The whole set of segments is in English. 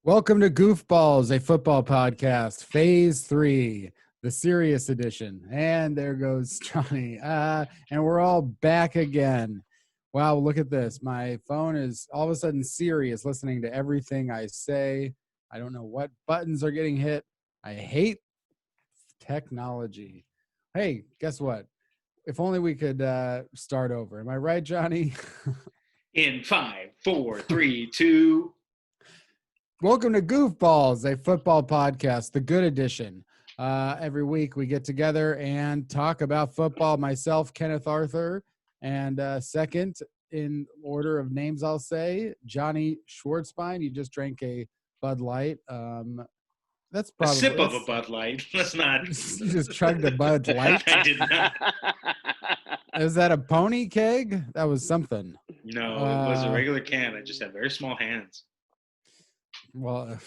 Welcome to Goofballs, a football podcast, Phase 3, the serious edition. And there goes Johnny. And we're all back again. Wow, look at this. My phone is all of a sudden serious, listening to everything I say. I don't know what buttons are getting hit. I hate technology. Hey, guess what? If only we could start over. Am I right, Johnny? In 5, 4, 3, 2. Welcome to Goofballs, a football podcast, the good edition. Every week we get together and talk about football. Myself, Kenneth Arthur, and second in order of names, I'll say, Johnny Schwartzbein. You just drank a Bud Light. That's probably a sip of a Bud Light. Let's not. You just chugged a Bud Light. I did not. Is that a pony keg? That was something. No, it was a regular can. I just have very small hands. Well,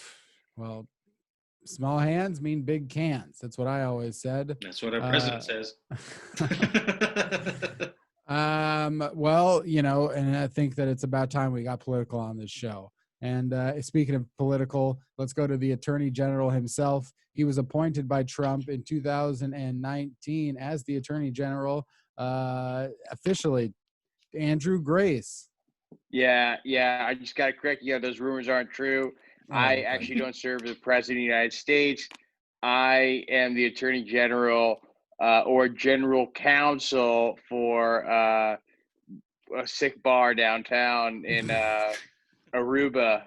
small hands mean big cans. That's what I always said. That's what our president says. Well, and I think that it's about time we got political on this show. And speaking of political, let's go to the Attorney General himself. He was appointed by Trump in 2019 as the Attorney General, officially. Andrew Grace. Yeah. I just got to correct you. Those rumors aren't true. I actually don't serve as President of the United States. I am the Attorney General or General Counsel for a sick bar downtown in Aruba.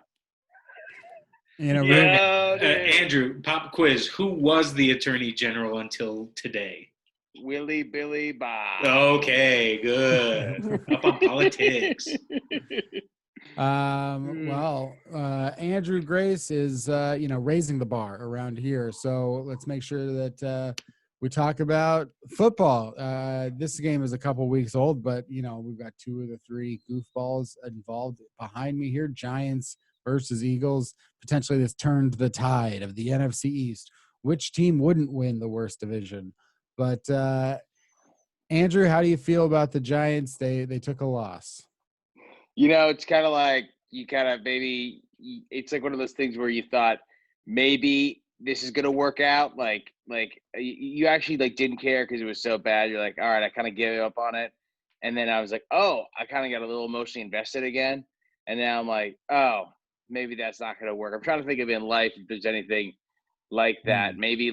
Andrew, pop quiz. Who was the Attorney General until today? Willie Billy Bob. Okay, good. Up on politics. Andrew Grace is, raising the bar around here. So let's make sure that we talk about football. This game is a couple weeks old, but, we've got 2 of the 3 goofballs involved behind me here. Giants versus Eagles. Potentially this turned the tide of the NFC East. Which team wouldn't win the worst division? But, Andrew, how do you feel about the Giants? They took a loss. It's kind of like it's like one of those things where you thought maybe this is going to work out. Like you actually didn't care because it was so bad. You're like, all right, I kind of gave up on it. And then I was like, oh, I kind of got a little emotionally invested again. And now I'm like, oh, maybe that's not going to work. I'm trying to think of in life if there's anything like that. Maybe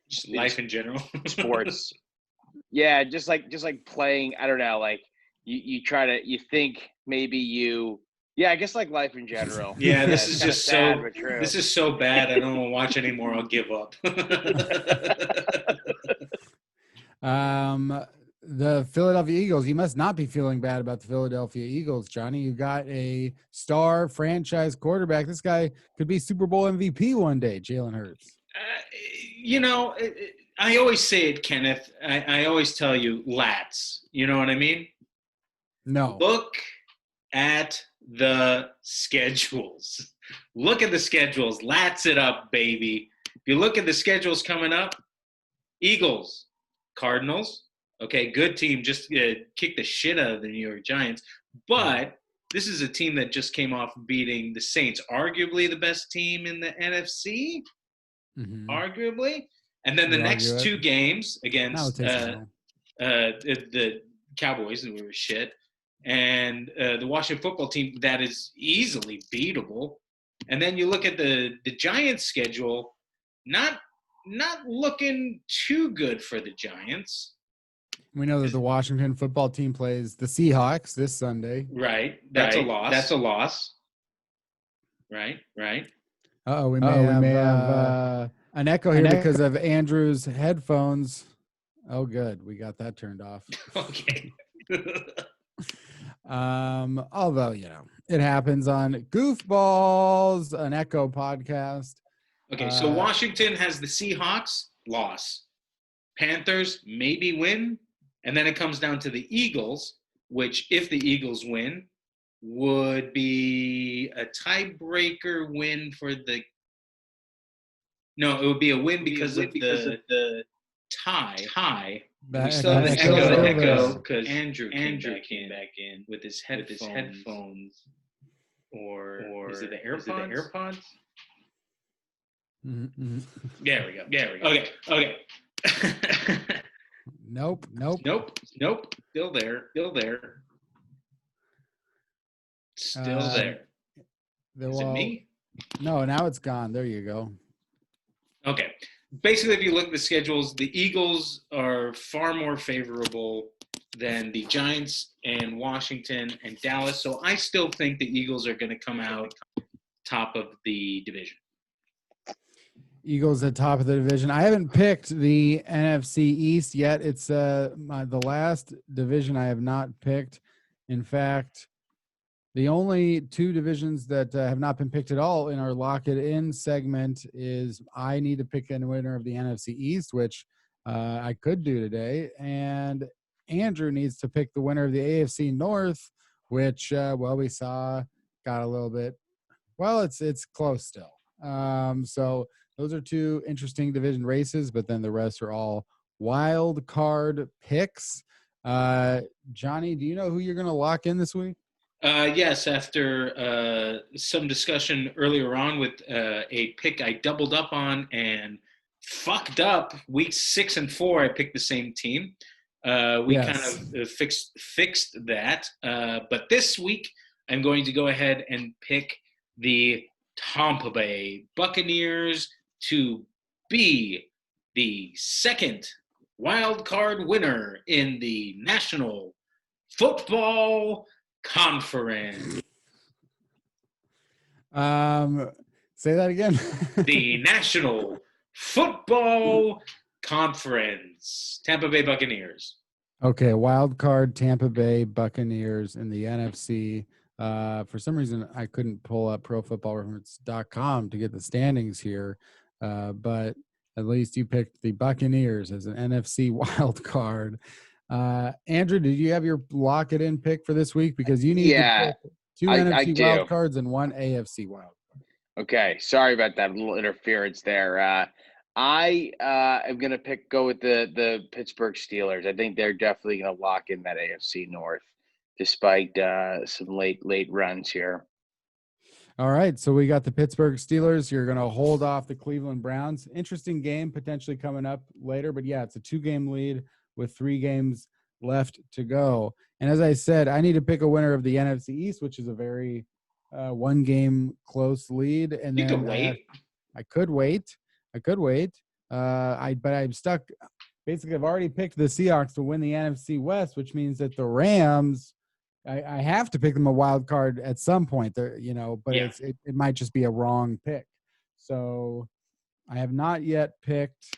just life in general, sports. Yeah. Just like playing. I don't know. You think maybe I guess life in general. Yeah, this is just sad, but true. This is so bad. I don't want to watch anymore. I'll give up. The Philadelphia Eagles, you must not be feeling bad about the Philadelphia Eagles, Johnny. You got a star franchise quarterback. This guy could be Super Bowl MVP one day, Jalen Hurts. I always say it, Kenneth. I always tell you, lats. You know what I mean? No. Look at the schedules. Look at the schedules. Lats it up, baby. If you look at the schedules coming up, Eagles, Cardinals. Okay, good team. Just kick the shit out of the New York Giants. But this is a team that just came off beating the Saints, arguably the best team in the NFC. Mm-hmm. Arguably. And then the next 2 games against the Cowboys, and we were shit. And the Washington football team that is easily beatable. And then you look at the Giants schedule, not looking too good for the Giants. We know that the Washington football team plays the Seahawks this Sunday. Right. That's a loss. Right. Uh-oh, we may have an echo here because of Andrew's headphones. Oh, good. We got that turned off. Okay. Although, it happens on Goofballs, an Echo podcast. Okay, so Washington has the Seahawks, loss. Panthers, maybe win. And then it comes down to the Eagles, which if the Eagles win, would be a tiebreaker win for the – no, it would be a win because of the tie. We still have an echo because Andrew came back in with his headphones. Or is it the AirPods? Mm-hmm. There we go. Okay. Nope. Nope. Still there. Still there. Is it me? No, now it's gone. There you go. Okay. Basically, if you look at the schedules, the Eagles are far more favorable than the Giants and Washington and Dallas. So I still think the Eagles are going to come out top of the division. Eagles at top of the division. I haven't picked the NFC East yet. It's the last division I have not picked. In fact, the only two divisions that have not been picked at all in our Lock It In segment is I need to pick a winner of the NFC East, which I could do today, and Andrew needs to pick the winner of the AFC North, which we saw got a little bit. Well, it's close still. So those are two interesting division races, but then the rest are all wild card picks. Johnny, do you know who you're going to lock in this week? Yes, after some discussion earlier on with a pick I doubled up on and fucked up, weeks 6 and 4, I picked the same team. We kind of fixed that. But this week, I'm going to go ahead and pick the Tampa Bay Buccaneers to be the second wild card winner in the National Football Conference. Say that again. The National Football Conference. Tampa Bay Buccaneers. Okay, wild card Tampa Bay Buccaneers in the NFC. For some reason, I couldn't pull up ProFootballReference.com to get the standings here, but at least you picked the Buccaneers as an NFC wild card. Andrew, did you have your lock it in pick for this week? Because you need to pick two NFC wild cards and one AFC wild card. Okay, sorry about that little interference there. I am going to go with the Pittsburgh Steelers. I think they're definitely going to lock in that AFC North, despite some late runs here. All right, so we got the Pittsburgh Steelers. You're going to hold off the Cleveland Browns. Interesting game potentially coming up later, but yeah, it's a 2-game lead with 3 games left to go. And as I said, I need to pick a winner of the NFC East, which is a very 1-game close lead. And you then can wait. I could wait. But I'm stuck. Basically, I've already picked the Seahawks to win the NFC West, which means that the Rams, I have to pick them a wild card at some point. There, but it might just be a wrong pick. So I have not yet picked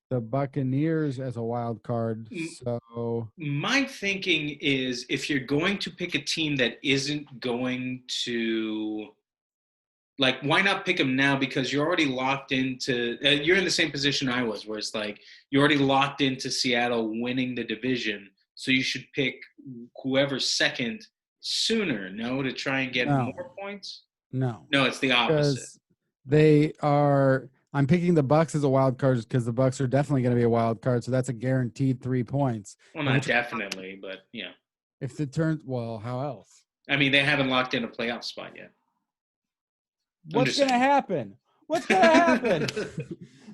the Buccaneers as a wild card. So my thinking is, if you're going to pick a team that isn't going to, like, why not pick them now? Because you're already locked into you're in the same position I was, where it's like you're already locked into Seattle winning the division, so you should pick whoever's second sooner, to try and get more points. No, it's the opposite. I'm picking the Bucs as a wild card because the Bucs are definitely going to be a wild card, so that's a guaranteed 3 points. Well, not definitely, but yeah. If it turns, how else? I mean, they haven't locked in a playoff spot yet. What's going to happen?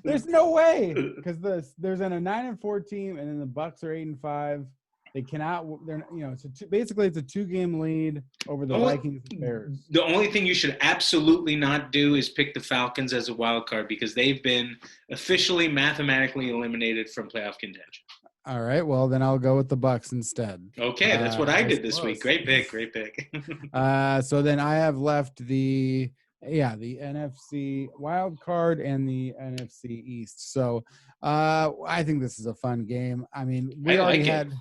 There's no way, because there's a 9-4 team, and then the Bucs are 8-5. They cannot. Basically it's a 2-game lead over the Vikings and Bears. The only thing you should absolutely not do is pick the Falcons as a wild card, because they've been officially mathematically eliminated from playoff contention. All right, well then I'll go with the Bucs instead. Okay, that's what I did this week. Great pick. So then I have left the NFC wild card and the NFC East. So I think this is a fun game. I mean, we already had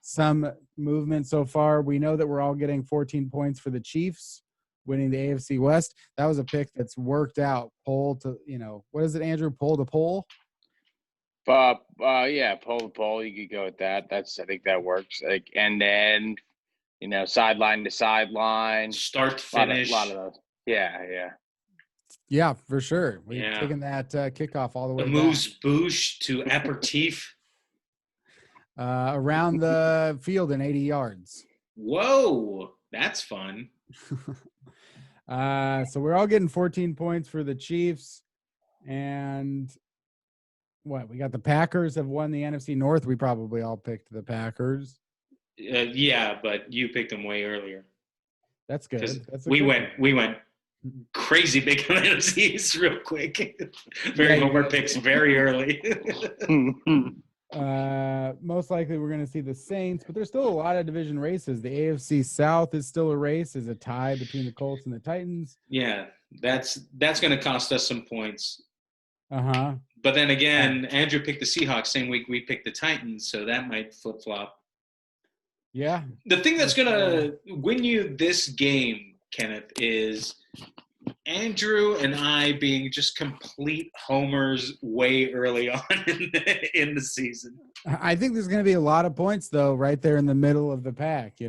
some movement so far. We know that we're all getting 14 points for the Chiefs winning the AFC West. That was a pick that's worked out. Poll to, what is it, Andrew? Poll to poll? Poll to poll. You could go with that. I think that works. And then, sideline to sideline. Start to finish. A lot of those. Yeah. Yeah, for sure. We've taken that kickoff all the way back. Moose bouche to aperitif. Around the field in 80 yards. Whoa, that's fun. So we're all getting 14 points for the Chiefs. And what? We got the Packers have won the NFC North. We probably all picked the Packers. Yeah, but you picked them way earlier. That's good. That's we went crazy big on NFCs real quick. Homer picks very early. Most likely we're going to see the Saints, but there's still a lot of division races. The AFC South is still a race, is a tie between the Colts and the Titans. Yeah, that's going to cost us some points. But then again, Andrew picked the Seahawks same week we picked the Titans, so that might flip flop. Yeah. The thing that's going to win you this game, Kenneth, is Andrew and I being just complete homers way early on in the season. I think there's going to be a lot of points, though, right there in the middle of the pack,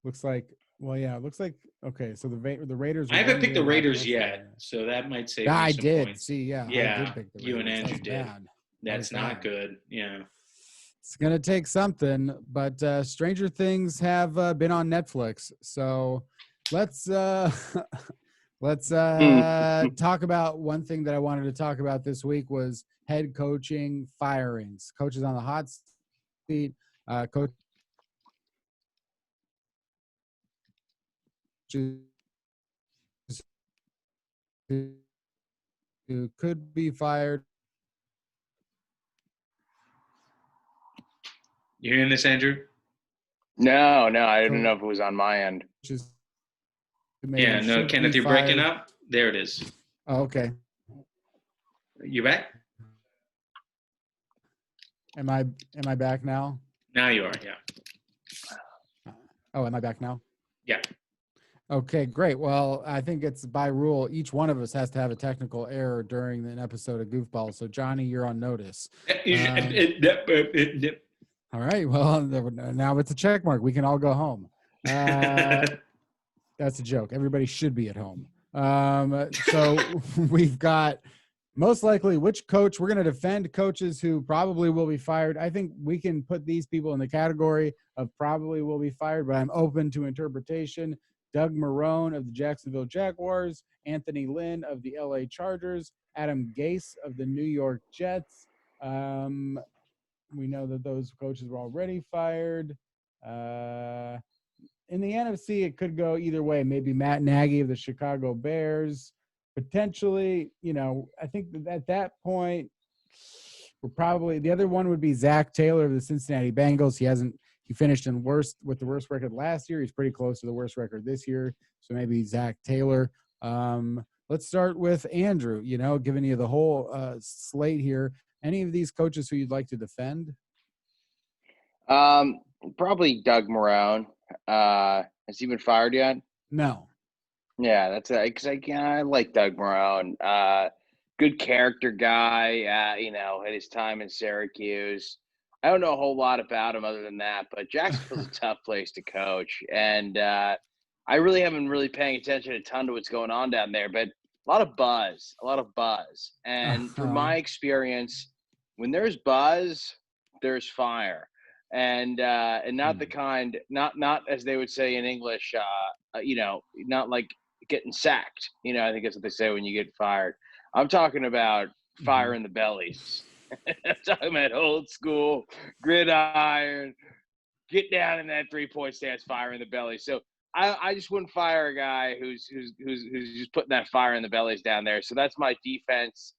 Looks like, okay, so the Raiders. I haven't picked the Raiders yet, so that might save me some did. points. See, yeah. Yeah, I did pick the Raiders. You and Andrew did. Bad. That's not good, yeah. It's going to take something, but Stranger Things have been on Netflix, so let's talk about one thing that I wanted to talk about this week was head coaching firings. Coaches on the hot seat, coaches who could be fired. You hearing this, Andrew? No, I didn't know if it was on my end. Yeah, no, Kenneth, you're breaking up. There it is. Oh, okay. You back? Am I back now? Now you are, yeah. Oh, am I back now? Yeah. Okay, great. Well, I think it's by rule, each one of us has to have a technical error during an episode of Goofballs. So, Johnny, you're on notice. All right. Well, now it's a check mark. We can all go home. That's a joke. Everybody should be at home. So we've got most likely which coach. We're going to defend coaches who probably will be fired. I think we can put these people in the category of probably will be fired, but I'm open to interpretation. Doug Marrone of the Jacksonville Jaguars, Anthony Lynn of the LA Chargers, Adam Gase of the New York Jets. We know that those coaches were already fired. In the NFC, it could go either way. Maybe Matt Nagy of the Chicago Bears. Potentially, I think that at that point, we're probably – the other one would be Zach Taylor of the Cincinnati Bengals. He finished with the worst record last year. He's pretty close to the worst record this year. So maybe Zach Taylor. Let's start with Andrew, giving you the whole slate here. Any of these coaches who you'd like to defend? Probably Doug Marrone. Has he been fired yet? No. Yeah, that's because I like Doug Marrone. Good character guy. At his time in Syracuse. I don't know a whole lot about him other than that, but Jacksonville's a tough place to coach, and I really haven't really paying attention a ton to what's going on down there, but a lot of buzz. And from my experience, when there's buzz, there's fire. And not the kind, not as they would say in English, not like getting sacked. I think that's what they say when you get fired. I'm talking about fire in the bellies. I'm talking about old school gridiron, get down in that 3-point stance, fire in the belly. So I just wouldn't fire a guy who's just putting that fire in the bellies down there. So that's my defense.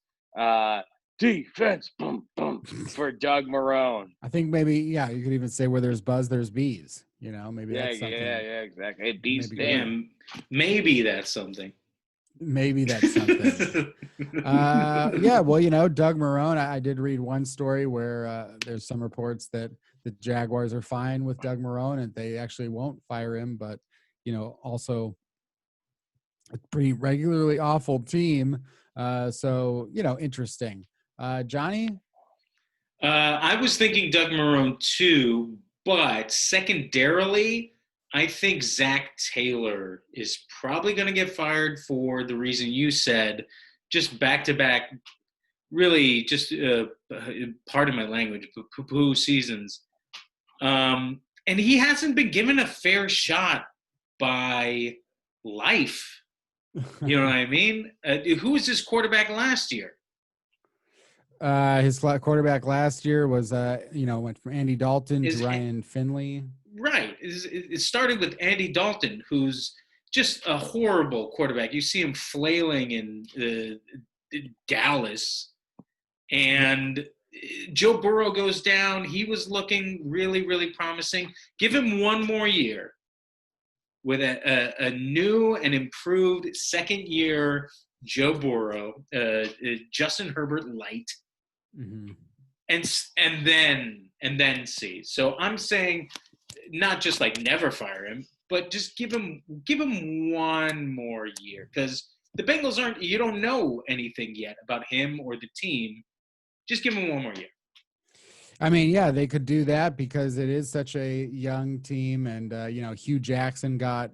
Defense, boom, boom, for Doug Marrone. I think maybe, you could even say where there's buzz, there's bees. Maybe that's something. Yeah, exactly. Hey, bees, damn. Maybe that's something. Maybe that's something. Doug Marrone, I did read one story where there's some reports that the Jaguars are fine with Doug Marrone and they actually won't fire him, but, also a pretty regularly awful team. Interesting. Johnny? I was thinking Doug Marrone too, but secondarily, I think Zach Taylor is probably going to get fired for the reason you said, just back-to-back, really just, pardon my language, but poo-poo seasons. And he hasn't been given a fair shot by life. You know what I mean? Who was his quarterback last year? His quarterback last year was, went from Andy Dalton to Is Ryan Finley. right. It started with Andy Dalton, who's just a horrible quarterback. You see him flailing in Dallas, and Joe Burrow goes down. He was looking really, really promising. Give him one more year with a new and improved second-year Joe Burrow, Justin Herbert light, Mm-hmm. and then see. So I'm saying, not just like never fire him, but just give him one more year, because the Bengals aren't. You don't know anything yet about him or the team. Just give him one more year. I mean, yeah, they could do that because it is such a young team, and Hugh Jackson got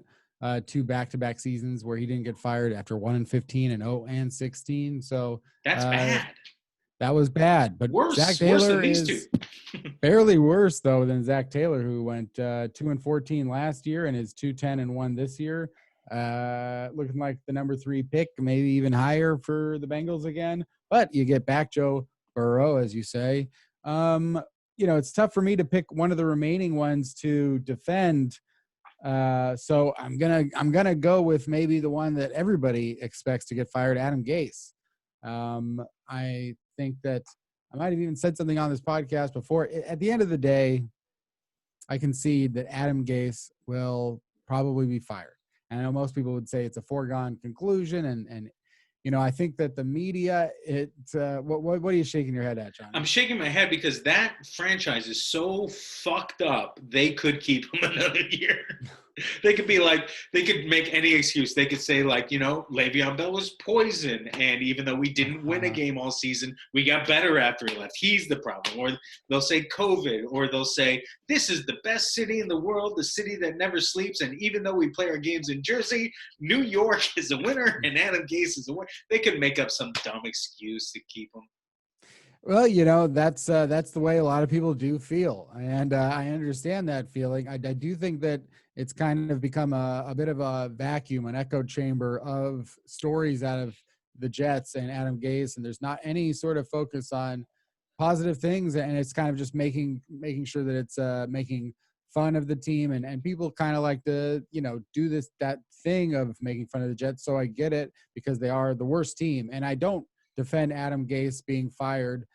2 back-to-back seasons where he didn't get fired after 1-15 and 0-16. So That's bad. That was bad. But Zach Taylor than these is two. barely worse though than Zach Taylor, who went 2-14 last year and is 2-10-1 this year. Looking like the number 3 pick, maybe even higher for the Bengals again. But you get back Joe Burrow, as you say. It's tough for me to pick one of the remaining ones to defend. So I'm gonna go with maybe the one that everybody expects to get fired, Adam Gase. I think that I might have even said something on this podcast before. At the end of the day, I concede that Adam Gase will probably be fired. And I know most people would say it's a foregone conclusion, and I think that the media, what are you shaking your head at, John? I'm shaking my head because that franchise is so fucked up. They could keep him another year. They could make any excuse. They could say, Le'Veon Bell was poison, and even though we didn't win a game all season, we got better after he left. He's the problem. Or they'll say COVID, or they'll say, this is the best city in the world, the city that never sleeps, and even though we play our games in Jersey, New York is a winner, and Adam Gase is a winner. They could make up some dumb excuse to keep him. Well, that's the way a lot of people do feel, and I understand that feeling. I do think that it's kind of become a bit of a vacuum, an echo chamber of stories out of the Jets and Adam Gase, and there's not any sort of focus on positive things, and it's kind of just making sure that it's making fun of the team, and people kind of like to do that thing of making fun of the Jets. So I get it, because they are the worst team, and I don't defend Adam Gase being fired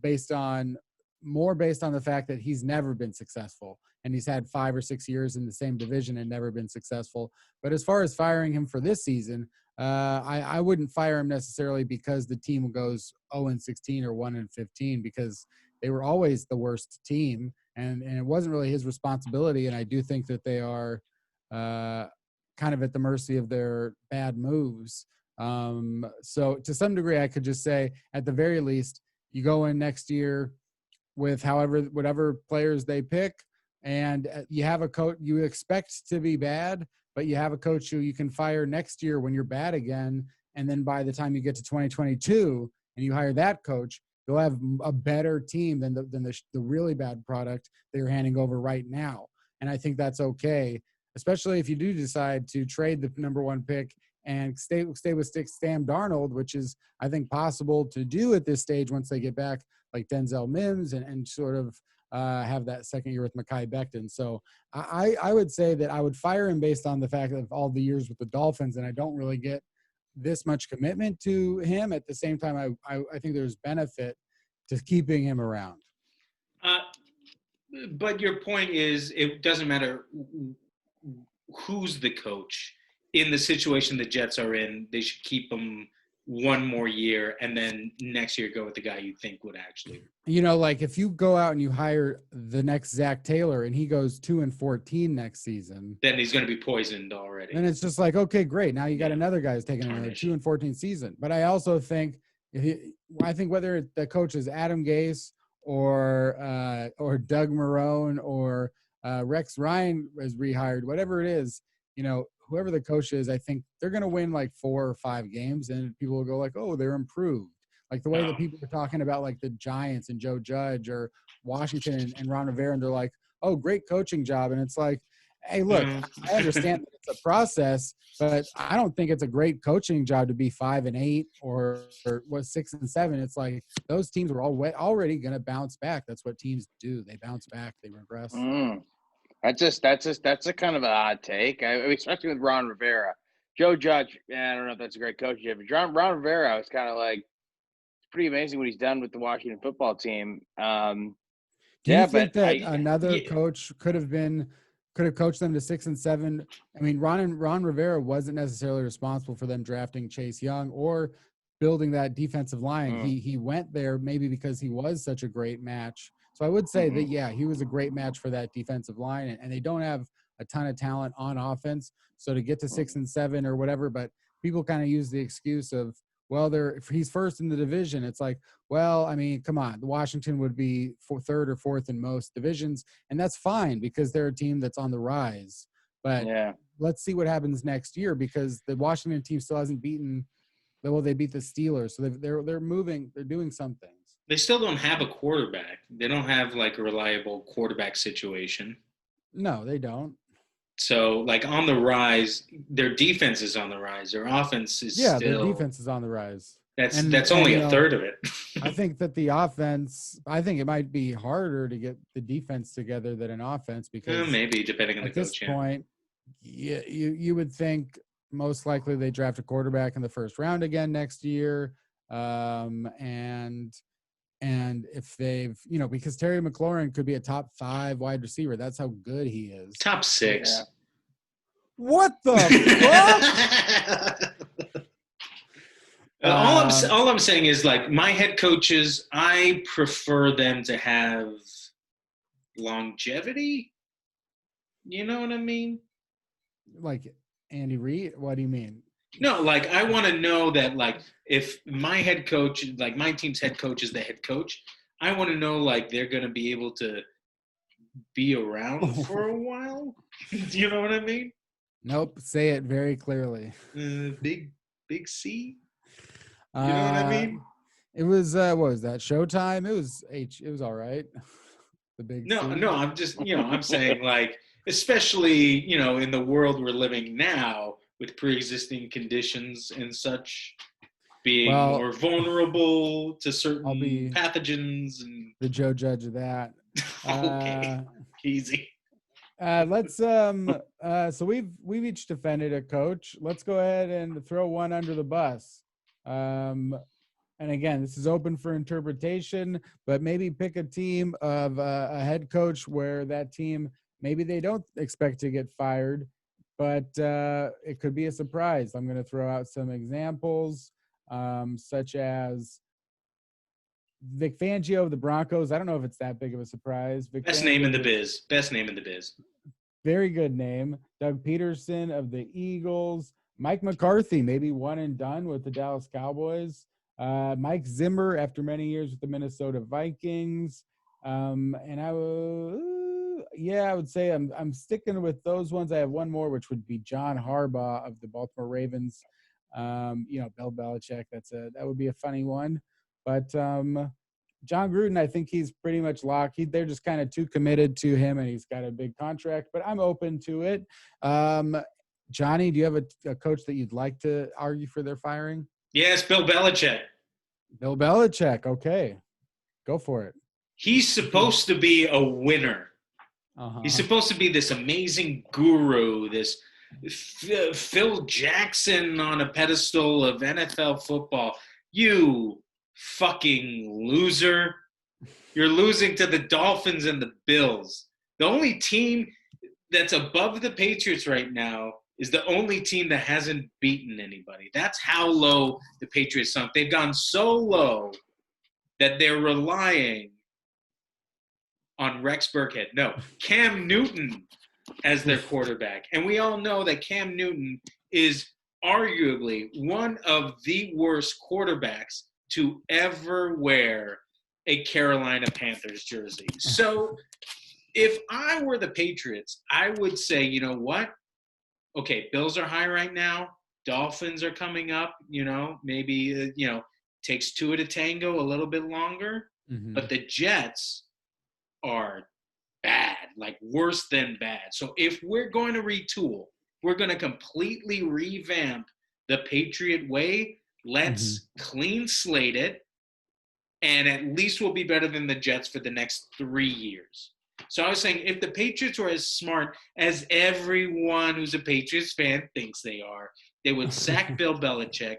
based on the fact that he's never been successful, and he's had 5 or 6 years in the same division and never been successful. But as far as firing him for this season, I wouldn't fire him necessarily because the team goes 0-16 or 1-15, because they were always the worst team, and it wasn't really his responsibility. And I do think that they are kind of at the mercy of their bad moves. So to some degree, I could just say, at the very least, you go in next year with whatever players they pick, and you have a coach you expect to be bad, but you have a coach who you can fire next year when you're bad again. And then by the time you get to 2022 and you hire that coach, you'll have a better team than the really bad product that you're handing over right now. And I think that's okay, especially if you do decide to trade the number 1 pick and stay with Sam Darnold, which is, I think, possible to do at this stage once they get back, like Denzel Mims, and sort of have that second year with Mekhi Becton. So I would say that I would fire him based on the fact of all the years with the Dolphins, and I don't really get this much commitment to him. At the same time, I think there's benefit to keeping him around. But your point is, it doesn't matter who's the coach. In the situation the Jets are in, they should keep him one more year, and then next year go with the guy you think would actually. Like if you go out and you hire the next Zach Taylor and he goes 2-14 next season, then he's going to be poisoned already. And it's just like, okay, great. Now you got another guy who's taking another 2-14 season. But I also think whether the coach is Adam Gase or Doug Marrone or Rex Ryan is rehired, whatever it is, whoever the coach is, I think they're going to win like 4 or 5 games, and people will go like, oh, they're improved. Like the way that people are talking about like the Giants and Joe Judge or Washington and Ron Rivera, and they're like, oh, great coaching job. And it's like, Hey, look, I understand that it's a process, but I don't think it's a great coaching job to be 5-8 or 6-7. It's like those teams were already going to bounce back. That's what teams do. They bounce back. They regress. That's a kind of an odd take. I mean, especially with Ron Rivera. Joe Judge, I don't know if that's a great coach yet, but Ron Rivera was kind of like, it's pretty amazing what he's done with the Washington football team. Do you think that another coach could have coached them to 6-7? I mean, Ron Rivera wasn't necessarily responsible for them drafting Chase Young or building that defensive line. He went there maybe because he was such a great match. So I would say that, yeah, he was a great match for that defensive line, and they don't have a ton of talent on offense. So to get to 6-7 or whatever, but people kind of use the excuse of, well, he's first in the division. It's like, well, I mean, come on. Washington would be third or fourth in most divisions, and that's fine because they're a team that's on the rise. But let's see what happens next year, because the Washington team still hasn't beaten. Well, they beat the Steelers, so they're moving. They're doing some things. They still don't have a quarterback. They don't have like a reliable quarterback situation. No, they don't. So, like, on the rise, their defense is on the rise. Their offense is their defense is on the rise. That's only a third of it. I think that the offense, I think it might be harder to get the defense together than an offense, because maybe depending on the coach. At this point, you would think most likely they draft a quarterback in the first round again next year, and if they've, because Terry McLaurin could be a top 5 wide receiver. That's how good he is. Top 6. Yeah. What the fuck? All I'm saying is, like, my head coaches, I prefer them to have longevity. You know what I mean? Like Andy Reid? What do you mean? No, like, I want to know that, like, if my head coach, like my team's head coach is the head coach, I want to know, like, they're going to be able to be around for a while. Do you know what I mean? Nope. Say it very clearly. Big C. You know what I mean? It was, what was that, Showtime? It was all right. The big No, C. I'm just, I'm saying, like, especially, in the world we're living now, with pre-existing conditions and such, being more vulnerable to certain pathogens and the Joe Judge of that. Okay, easy. Let's so we've each defended a coach. Let's go ahead and throw one under the bus. And again, this is open for interpretation, but maybe pick a team of a head coach where that team, maybe they don't expect to get fired, but it could be a surprise. I'm going to throw out some examples, such as Vic Fangio of the Broncos. I don't know if it's that big of a surprise. Best name in the biz. Very good name. Doug Peterson of the Eagles. Mike McCarthy, maybe one and done with the Dallas Cowboys. Mike Zimmer, after many years with the Minnesota Vikings. And I would say I'm sticking with those ones. I have one more, which would be John Harbaugh of the Baltimore Ravens. Bill Belichick. That would be a funny one. But John Gruden, I think he's pretty much locked. They're just kind of too committed to him, and he's got a big contract. But I'm open to it. Johnny, do you have a coach that you'd like to argue for their firing? Yes, Bill Belichick. Bill Belichick. Okay. Go for it. He's supposed to be a winner. He's supposed to be this amazing guru, this Phil Jackson on a pedestal of NFL football. You fucking loser. You're losing to the Dolphins and the Bills. The only team that's above the Patriots right now is the only team that hasn't beaten anybody. That's how low the Patriots sunk. They've gone so low that they're relying on Rex Burkhead. No, Cam Newton as their quarterback. And we all know that Cam Newton is arguably one of the worst quarterbacks to ever wear a Carolina Panthers jersey. So if I were the Patriots, I would say, you know what? Okay, Bills are high right now. Dolphins are coming up, maybe, takes two to tango a little bit longer. Mm-hmm. But the Jets are bad. like worse than bad. So if we're going to retool, we're going to completely revamp the Patriot way, let's clean slate it, and at least we'll be better than the Jets for the next 3 years. So I was saying, if the Patriots were as smart as everyone who's a Patriots fan thinks they are, they would sack Bill Belichick.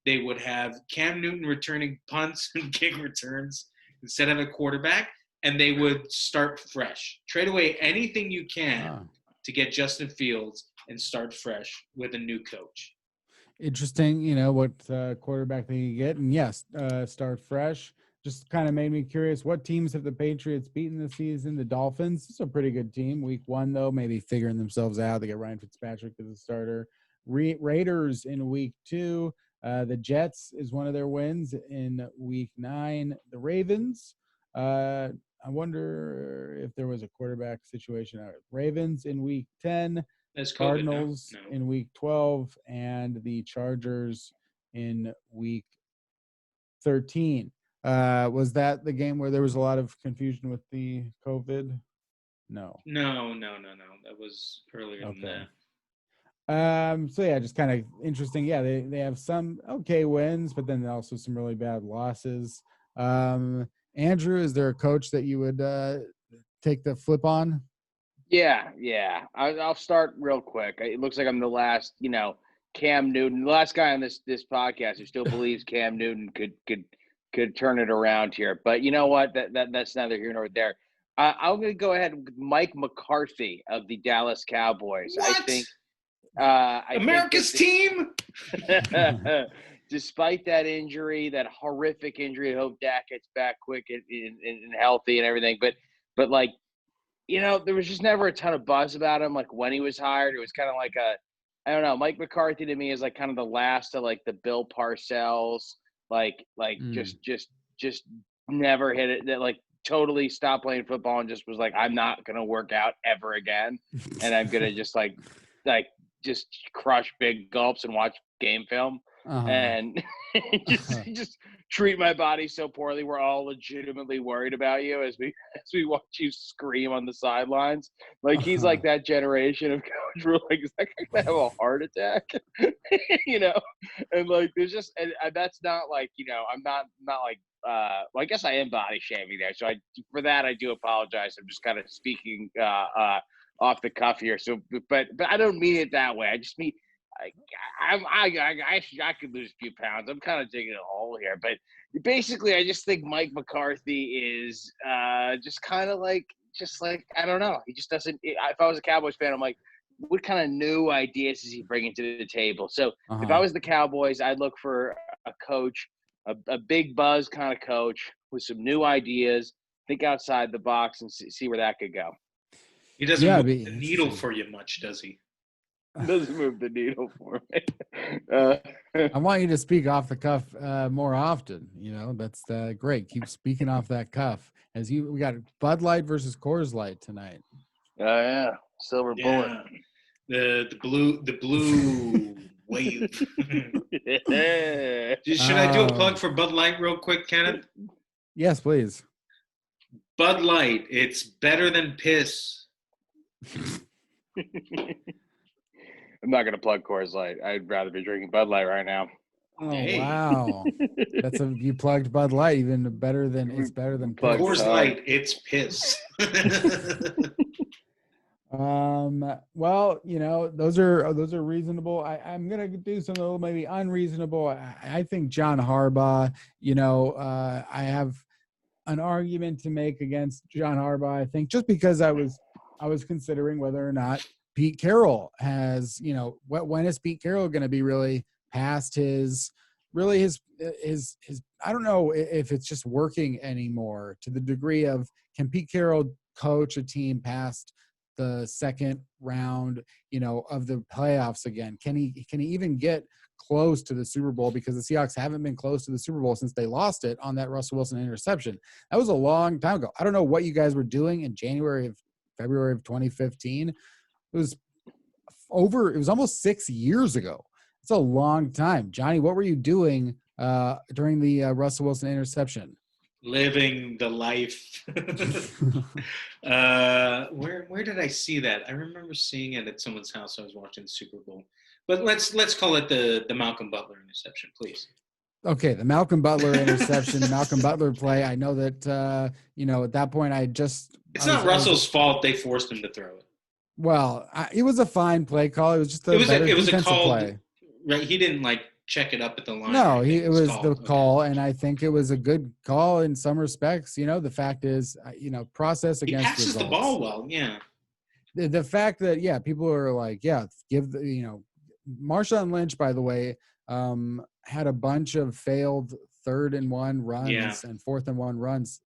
They would have Cam Newton returning punts and kick returns instead of a quarterback, and they would start fresh. Trade away anything you can to get Justin Fields and start fresh with a new coach. Interesting, what quarterback they can get. And yes, start fresh. Just kind of made me curious, what teams have the Patriots beaten this season? The Dolphins. It's a pretty good team. Week 1, though, maybe figuring themselves out. They get Ryan Fitzpatrick as a starter. Raiders in week 2. The Jets is one of their wins in week 9. The Ravens. I wonder if there was a quarterback situation. Ravens in week 10. That's Cardinals in week 12, and the Chargers in week 13. Was that the game where there was a lot of confusion with the COVID? No. No. That was earlier than that. So yeah, just kind of interesting. Yeah, they have some okay wins, but then also some really bad losses. Andrew, is there a coach that you would take the flip on? Yeah. I'll start real quick. It looks like I'm the last, Cam Newton, the last guy on this podcast who still believes Cam Newton could turn it around here. But you know what? That's neither here nor there. I'm going to go ahead with Mike McCarthy of the Dallas Cowboys. What? I think America's team. Despite that injury, that horrific injury, I hope Dak gets back quick and healthy and everything. But like, there was just never a ton of buzz about him. Like when he was hired, it was kind of like I don't know. Mike McCarthy to me is like kind of the last of like the Bill Parcells, just never hit it. That like totally stopped playing football and just was like, I'm not gonna work out ever again, and I'm gonna just just crush big gulps and watch game film and just treat my body so poorly. We're all legitimately worried about you as we watch you scream on the sidelines. Like he's like that generation of coach. We're like, is that guy gonna have a heart attack? And like there's just and that's not like I'm not like well, I guess I am body shaming there. So for that I do apologize. I'm just kind of speaking off the cuff here. So but I don't mean it that way. I just mean I could lose a few pounds. I'm kind of digging a hole here, but basically, I just think Mike McCarthy is just kind of like I don't know. He just doesn't. If I was a Cowboys fan, I'm like, what kind of new ideas is he bringing to the table? So if I was the Cowboys, I'd look for a coach, a big buzz kind of coach with some new ideas. Think outside the box and see where that could go. He doesn't move the needle for you much, does he? Doesn't move the needle for me. I want you to speak off the cuff more often. That's great. Keep speaking off that cuff. We got Bud Light versus Coors Light tonight. Oh yeah, silver bullet. The blue wave. Should I do a plug for Bud Light real quick, Kenneth? Yes, please. Bud Light, it's better than piss. I'm not going to plug Coors Light. I'd rather be drinking Bud Light right now. Oh, wow. You plugged Bud Light even better than piss. Coors Light, it's piss. Well, those are reasonable. I'm going to do something a little maybe unreasonable. I think John Harbaugh, I have an argument to make against John Harbaugh. I think just because I was considering whether or not Pete Carroll has, when is Pete Carroll going to be really past his I don't know if it's just working anymore to the degree of, can Pete Carroll coach a team past the second round, of the playoffs again? Can he even get close to the Super Bowl? Because the Seahawks haven't been close to the Super Bowl since they lost it on that Russell Wilson interception. That was a long time ago. I don't know what you guys were doing in February of 2015. It was almost 6 years ago. It's a long time. Johnny, what were you doing during the Russell Wilson interception? Living the life. Where did I see that? I remember seeing it at someone's house. I was watching the Super Bowl. But let's call it the Malcolm Butler interception, please. Okay, the Malcolm Butler interception, Malcolm Butler play. I know that at that point It's not Russell's fault they forced him to throw it. Well, it was a fine play call. It was just it was a call play. Right? He didn't check it up at the line. No, it was the call, and I think it was a good call in some respects. The fact is, process against he passes results. The ball well, yeah. The fact that people are like, give the Marshawn Lynch, by the way, had a bunch of failed 3rd and 1 runs and 4th and 1 runs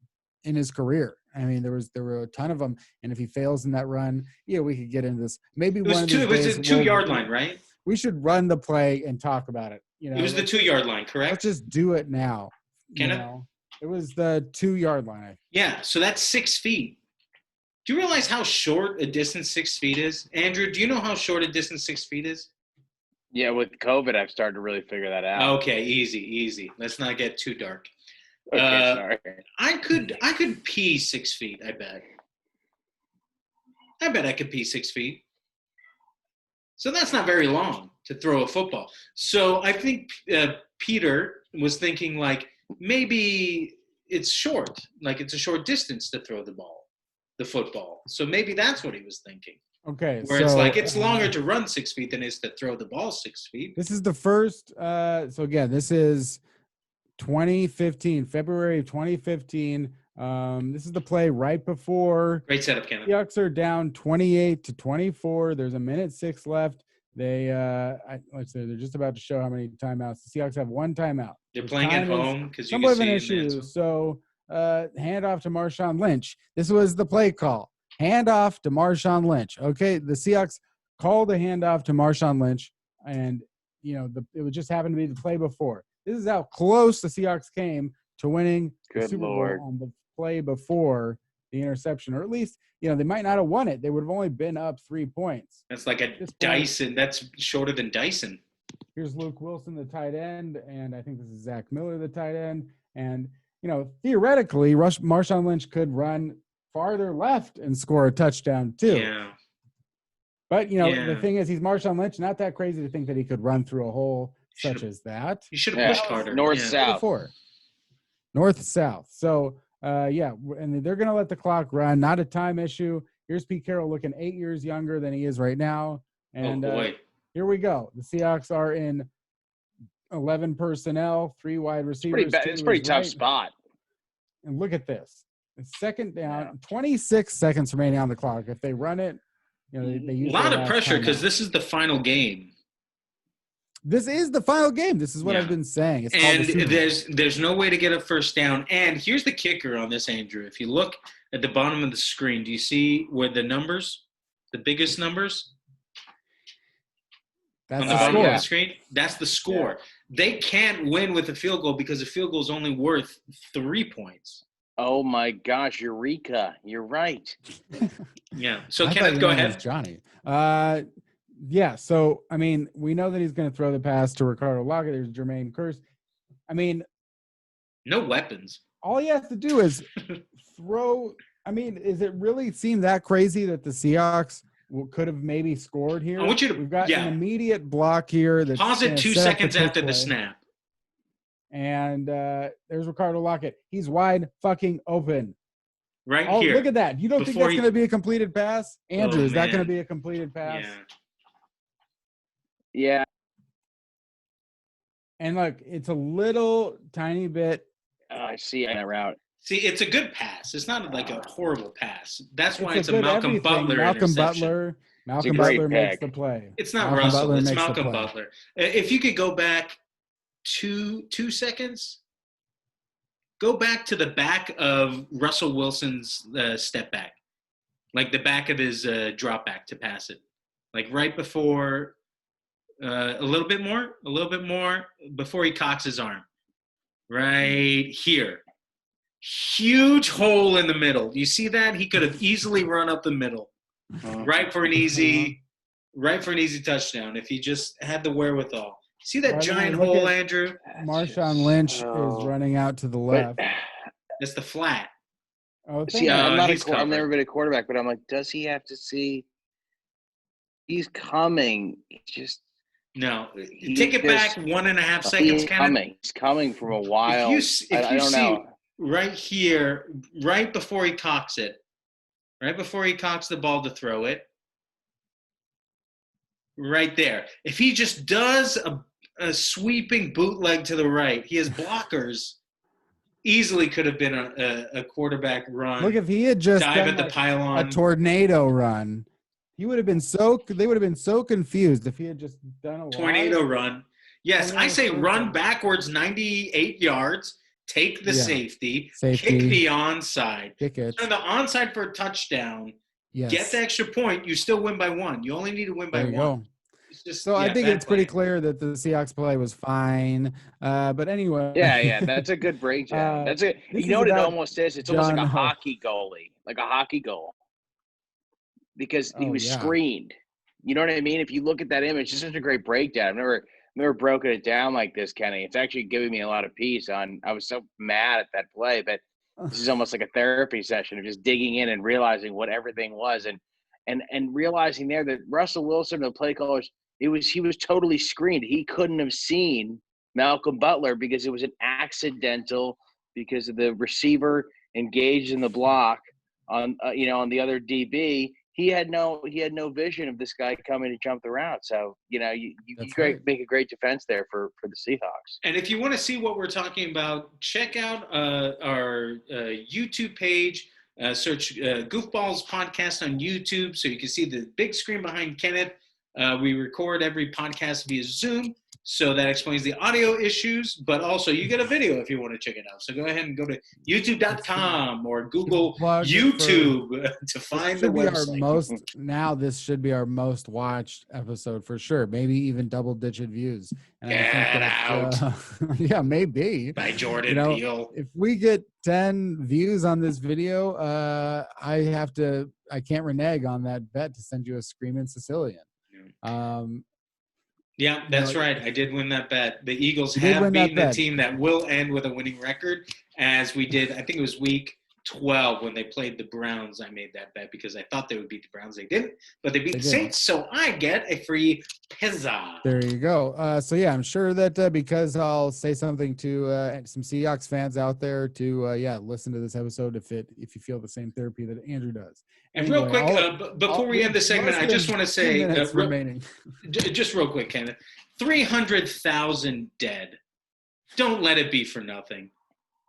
in his career. I mean, there were a ton of them, and if he fails in that run, we could get into this. Maybe it was a 2-yard line, right? We should run the play and talk about it. It was the 2-yard line, correct? Let's just do it now. It was the 2-yard line. Yeah, so that's 6 feet. Do you realize how short a distance 6 feet is? Andrew, do you know how short a distance 6 feet is? Yeah, with COVID, I've started to really figure that out. Okay, easy. Let's not get too dark. Okay, sorry. I could pee 6 feet, I bet. I could pee 6 feet. So that's not very long to throw a football. So I think Peter was thinking maybe it's short, it's a short distance to throw the football. So maybe that's what he was thinking. Okay. Where it's longer to run 6 feet than it is to throw the ball 6 feet. This is the first. So again, this is 2015, February of 2015. This is the play right before. Great setup, Kevin. Seahawks are down 28-24. There's 1:06 left. They're just about to show how many timeouts. The Seahawks have 1 timeout. They're playing at home because you some can of an see issue. So hand off to Marshawn Lynch. This was the play call. Hand off to Marshawn Lynch. Okay, the Seahawks called a handoff to Marshawn Lynch, and it would just happen to be the play before. This is how close the Seahawks came to winning the Super Bowl on the play before the interception, or at least they might not have won it. They would have only been up 3 points. That's like a Dyson. That's shorter than Dyson. Here's Luke Wilson, the tight end, and I think this is Zach Miller, the tight end. And theoretically, Marshawn Lynch could run farther left and score a touchdown too. Yeah. But the thing is, he's Marshawn Lynch. Not that crazy to think that he could run through a hole such as that. You should have pushed harder. North-south. North-south. So, and they're going to let the clock run. Not a time issue. Here's Pete Carroll looking 8 years younger than he is right now. And here we go. The Seahawks are in 11 personnel, 3 wide receivers. It's a pretty tough spot. And look at this. It's second down, 26 seconds remaining on the clock. If they run it, they use a lot of pressure because this is the final game. This is the final game. This is what I've been saying. There's no way to get a first down. And here's the kicker on this, Andrew. If you look at the bottom of the screen, do you see where the biggest numbers? That's on the bottom of the screen? That's the score. Yeah. They can't win with a field goal because a field goal is only worth 3 points. Oh my gosh, Eureka! You're right. Yeah. So Kenneth, go ahead. Johnny. So I mean, we know that he's going to throw the pass to Ricardo Lockett. There's Jermaine Kearse. I mean, no weapons. All he has to do is throw. I mean, is it really seem that crazy that the Seahawks could have maybe scored here? I want you to. We've got an immediate block here. That's pause it 2 seconds after the snap. And there's Ricardo Lockett. He's wide fucking open. Right here. Look at that. You don't think that's going to be a completed pass? Andrew, is that going to be a completed pass? Yeah. And look, it's a little tiny bit. I see that route. See, it's a good pass. It's not like a horrible pass. That's why it's a Malcolm Butler interception. Malcolm Butler makes the play. It's not Russell. It's Malcolm Butler. If you could go back 2 seconds, go back to the back of Russell Wilson's step back, like the back of his drop back to pass it, like right before, a little bit more before he cocks his arm, right here. Huge hole in the middle. You see that? He could have easily run up the middle, right for an easy touchdown if he just had the wherewithal. See that giant hole, Andrew? Marshawn Lynch is running out to the left. That's the flat. Oh, See, thank you. He's I've never covered. been a quarterback, but I'm like, does he have to see? He's coming. No, He take it back just 1.5 seconds, he's Kenneth. coming. He's coming from a If while. you I don't see know. right here, right before he cocks it, right before he cocks the ball to throw it, right there. If he just does a sweeping bootleg to the right, he has blockers. Easily could have been a quarterback run. Look, if he had just dive done at the like pylon. a tornado run, he would have been they would have been so confused if he had just done a tornado run. Yes, I say run backwards 98 yards, take the safety, kick the onside, kick it, turn the onside for a touchdown, get the extra point. You still win by 1. You only need to win by 1. Go. It's just, so I think it's pretty clear that the Seahawks play was fine. But anyway. Yeah, that's a good breakdown. That's it. You know what it almost is? It's almost like a hockey goalie, like a hockey goal, because he was screened. You know what I mean? If you look at that image, it's such a great breakdown. I've never broken it down like this, Kenny. It's actually giving me a lot of peace on. I was so mad at that play, but this is almost like a therapy session of just digging in and realizing what everything was, and realizing there that Russell Wilson, the play callers, he was totally screened. He couldn't have seen Malcolm Butler because it was an accidental, because of the receiver engaged in the block on on the other DB. He had no vision of this guy coming to jump the route. So, you make a great defense there for the Seahawks. And if you want to see what we're talking about, check out our YouTube page. Search Goofballs podcast on YouTube so you can see the big screen behind Kenneth. We record every podcast via Zoom, so that explains the audio issues, but also you get a video if you want to check it out. So go ahead and go to youtube.com or Google YouTube to find the website. This should be our most watched episode for sure. Maybe even double-digit views. And Get out. Yeah, maybe. By Jordan Peele. If we get 10 views on this video, I can't renege on that bet to send you a screaming Sicilian. Yeah, that's right. I did win that bet. The Eagles have beaten the team that will end with a winning record, as we did. I think it was week 12 when they played the Browns. I made that bet because I thought they would beat the Browns. They didn't, but they beat the Saints, so I get a free pizza. There you go. So yeah, I'm sure that because I'll say something to some Seahawks fans out there to listen to this episode if you feel the same therapy that Andrew does. And real quick, before we end the segment, I just want to say, just real quick, Kenneth, 300,000 dead. Don't let it be for nothing.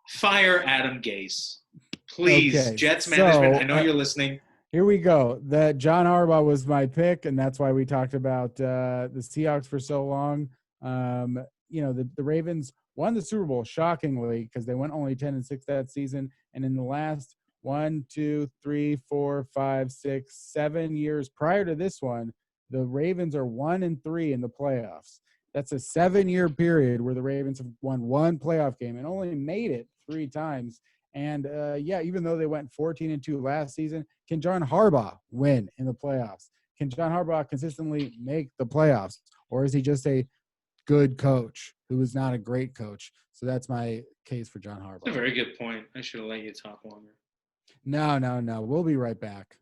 Fire Adam Gase. Please, Jets management, I know you're listening. Here we go. That John Harbaugh was my pick, and that's why we talked about the Seahawks for so long. The Ravens won the Super Bowl shockingly because they went only 10-6 that season, and in the last 1, 2, 3, 4, 5, 6, 7 years prior to this one, the Ravens are 1-3 in the playoffs. That's a 7-year period where the Ravens have won one playoff game and only made it 3 times. And even though they went 14-2 last season, can John Harbaugh win in the playoffs? Can John Harbaugh consistently make the playoffs? Or is he just a good coach who is not a great coach? So that's my case for John Harbaugh. That's a very good point. I should have let you talk longer. No. We'll be right back.